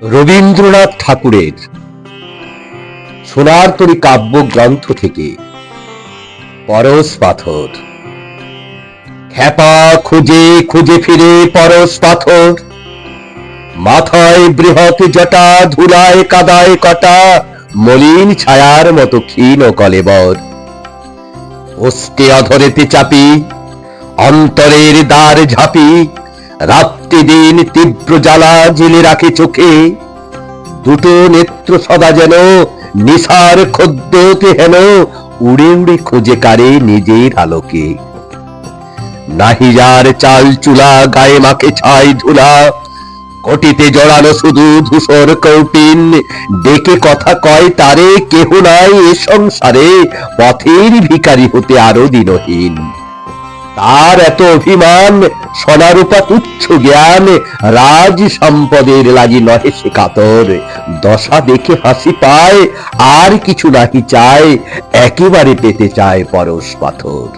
রবীন্দ্রনাথ ঠাকুরের সোনার তরী কাব্যগ্রন্থ থেকে পরশ পাথর। খ্যাপা খুঁজে খুঁজে ফিরে পরশ পাথর, মাথায় বৃহৎ জটা, ধুলায় কাদায় কটা, মলিন ছায়ার মতো ক্ষীণ কলেবর। ওষ্ঠে অধরেতে চাপি, অন্তরের দ্বার ঝাঁপি, রাত্রি দিন তীব্র জ্বালা জেলে রাখে চোখে। দুটো নেত্র সদা যেন নিশার খদ্যোতে হেন, উড়ে উড়ে খোঁজে কারে নিজের আলোকে। নাহি যার চাল চুলা, গায়ে মাখে ছাই ধুলা, কটিতে জড়ানো শুধু ধূসর কৌটিন। ডেকে কথা কয় তারে, কেহ নাই এ সংসারে, পথের ভিখারি হতে আরো দিনহীন। তার এত অভিমান, সোনারূপা তুচ্ছ জ্ঞান, রাজ সম্পদের লাগি নহে সে কাতর। দশা দেখে হাসি পায়, আর কিছু নাহি চায়, একেবারে পেতে চায় পরশ পাথর।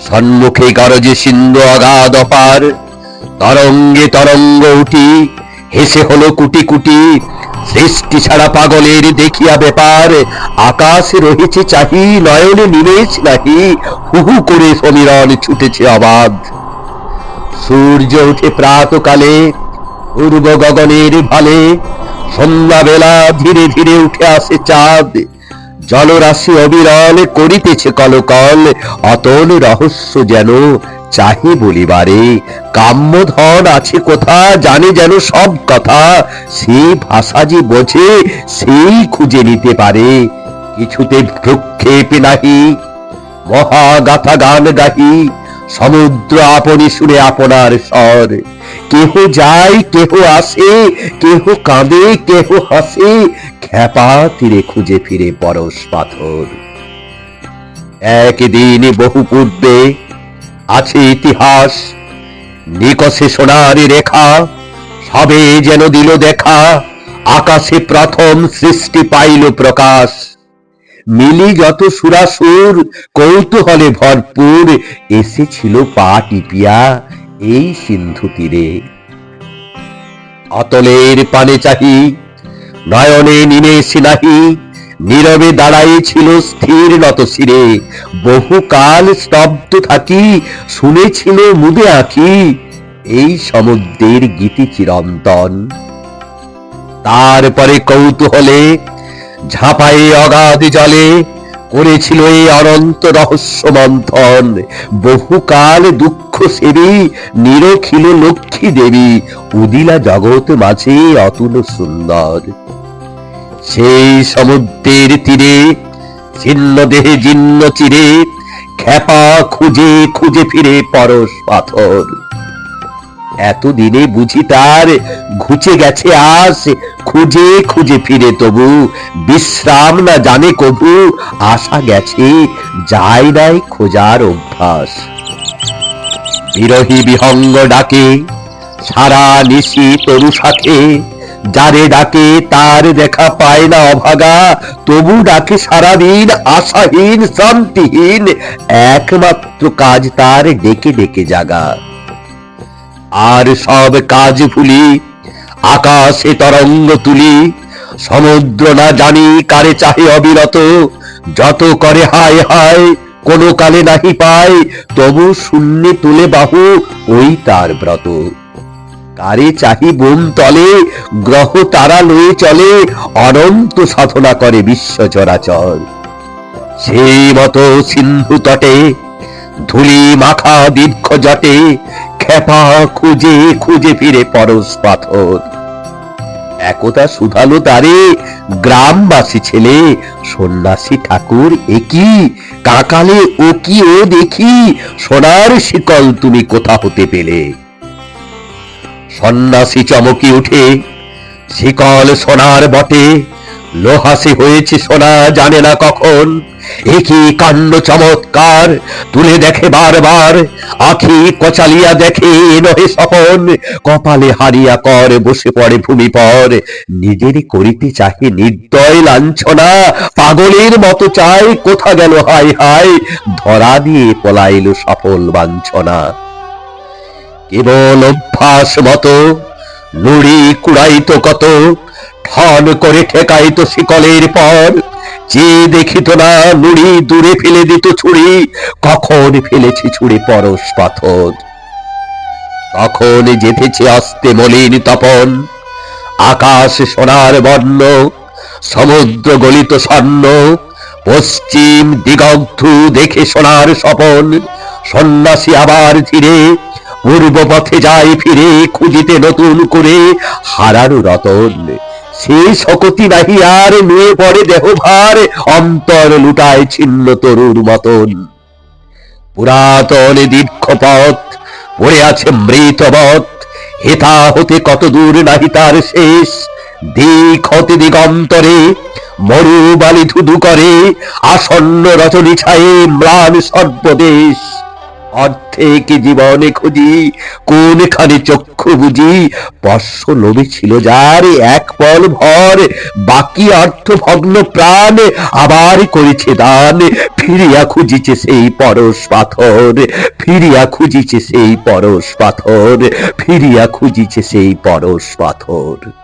সম্মুখে গরজে সিন্ধু অগাধ অপার, তরঙ্গে তরঙ্গ উঠি, হেসে হলো কুটি কুটি। সৃষ্টি ছাড়া পাগলের দেখিয়া ব্যাপার, আকাশে রয়েছে চাহি, নয়নে নিমেষ নাহি, হুহু করে সমীরণ ছুটেছে অবাধ। সূর্য উঠে প্রাতকালে পূর্ব গগনের ভালে, সন্ধ্যাবেলা ধীরে ধীরে উঠে আসে চাঁদ। জলরাশি অবিরল করিতেছে কলকল, অতল রহস্য যেন চাহে বলিবারে। কাম্যধন আছে কোথা, জানে যেন সব কথা, সে ভাষা যে বোঝে সেই খুঁজে নিতে পারে। কিছুতে ভ্রুক্ষেপ নাহি, মহাগাথা গান গাহি, সমুদ্র আপনি শুনে আপনার স্বর। কেহ যায় কেহ আসে, কেহ কাঁদে কেহ হাসে, খ্যাপা তীরে খুঁজে ফিরে পরশ পাথর। একদিন বহু পূর্বে আছে ইতিহাস, নিকষে সোনার রেখা, সবে যেন দিল দেখা, আকাশে প্রথম সৃষ্টি পাইল প্রকাশ। মিলি যত সুরাসুর কৌতূহলে ভরপুর, এসেছিল পা টিপিয়া এই সিন্ধু তীরে। অতলের পানে চাহি, নয়নে নিমেষ নাহি, নীরবে দাঁড়াইছিল স্থির নত শিরে। বহুকাল স্তব্ধ থাকি, শুনেছিল মুদে আঁখি, এই সমুদ্রের গীতি চিরন্তন। তারপরে কৌতূহলে ঝাঁপায়ে অগাধ জলে, করেছিল এই অনন্ত রহস্য মন্থন। বহুকাল দুঃখ সেবী নিরখিল লক্ষ্মী দেবী, উদিলা জগৎ মাঝে অতুল সুন্দর। সেই সমুদ্রের তীরে ছিন্ন দেহে জীর্ণ চিরে, খ্যাপা খুঁজে খুঁজে ফিরে পরশ পাথর। এতদিনে বুঝি তার ঘুচে গেছে আস, খুঁজে খুঁজে ফিরে তবু বিশ্রাম না জানে কবু। আশা গেছে, যায় নাই খোঁজার অভ্যাস। বিরহী বিহঙ্গ ডাকে সারা নিশি তরু শাখে, যারে ডাকে তার দেখা পায় না অভাগা, তবু ডাকে সারাদিন আশাহীন শান্তিহীন। একমাত্র কাজ তার ডেকে ডেকে জাগা। আর সব কাজ ভুলি আকাশে তরঙ্গ তুলি, সমুদ্র না জানি কারে চাহে অবিরত। যত করে হায় হায় কোনো কালে নাহি পায়, তবু শূন্যে তুলে বাহু ওই তার ব্রত। কারে চাহি বোম তলে, গ্রহ তারা লয়ে চলে, অনন্ত সাধনা করে বিশ্ব চরাচর। সেই মতো সিন্ধু তটে ধুলি মাখা দীর্ঘ জটে, খ্যাপা খুঁজে খুঁজে ফিরে পরশ পাথর। একদা শুধালো তারে গ্রামবাসী ছেলে, সন্ন্যাসী ঠাকুর একি, কাকালে ও কি ও দেখি, সোনার শিকল তুমি কোথা হতে পেলে? সন্ন্যাসী চমকি উঠে, শিকল সোনার বটে, লোহাসে হয়েছে সোনা জানে না কখন। একই কাণ্ড চমৎকার, তুলে দেখে বারবার, আখি কচালিয়া দেখে নহে স্বপন। কপালে হারিয়া কর বসে পড়ে ভূমি পর, নিজের করিতে চাহে নির্দয় লাঞ্ছনা। পাগলের মতো চায় কোথা গেল হায় হায়, ধরা দিয়ে পলাইল সফল বাঞ্ছনা। কেবল অভ্যাস মতো নুড়ি কুড়াইতো কত, ঠন করে ঠেকাইতো শিকলের পর, যে দেখিত না নুড়ি দূরে ফেলে দিত ছুরি, কখন ফেলেছি ছুড়ে পরশ পাথর। তখন যেতেছে আস্তে মলিন তপন, আকাশ সোনার বর্ণ, সমুদ্র গলিত স্বর্ণ, পশ্চিম দিগন্ধু দেখে সোনার স্বপন। সন্ন্যাসী আবার ধীরে পূর্ব পথে যায় ফিরে, খুঁজিতে নতুন করে হারানো রতন। সেই শকতি নাহি আর নুয়ে পড়ে দেহভার, অন্তর লুটায় ছিন্ন তরুর মতন। পুরাতন দীর্ঘ পথ পড়ে আছে মৃতবৎ, হেতা হতে কত দূর নাহি তার শেষ। দিক হতে দিগন্তরে মরু বালি ধুধু করে, আসন্ন রজনী ছায়ে ম্লান সর্বদেশ। অর্ধেক জীবনে খুঁজি কোনখানে চক্ষু বুঝি, বর্ষ লোভে ছিল যার এক পল ভর, বাকি অর্থ ভগ্ন প্রাণ আবার করেছে দান। ফিরিয়া খুঁজিছে সেই পরশ পাথর, ফিরিয়া খুঁজিছে সেই পরশ পাথর, ফিরিয়া খুঁজিছে সেই পরশ পাথর।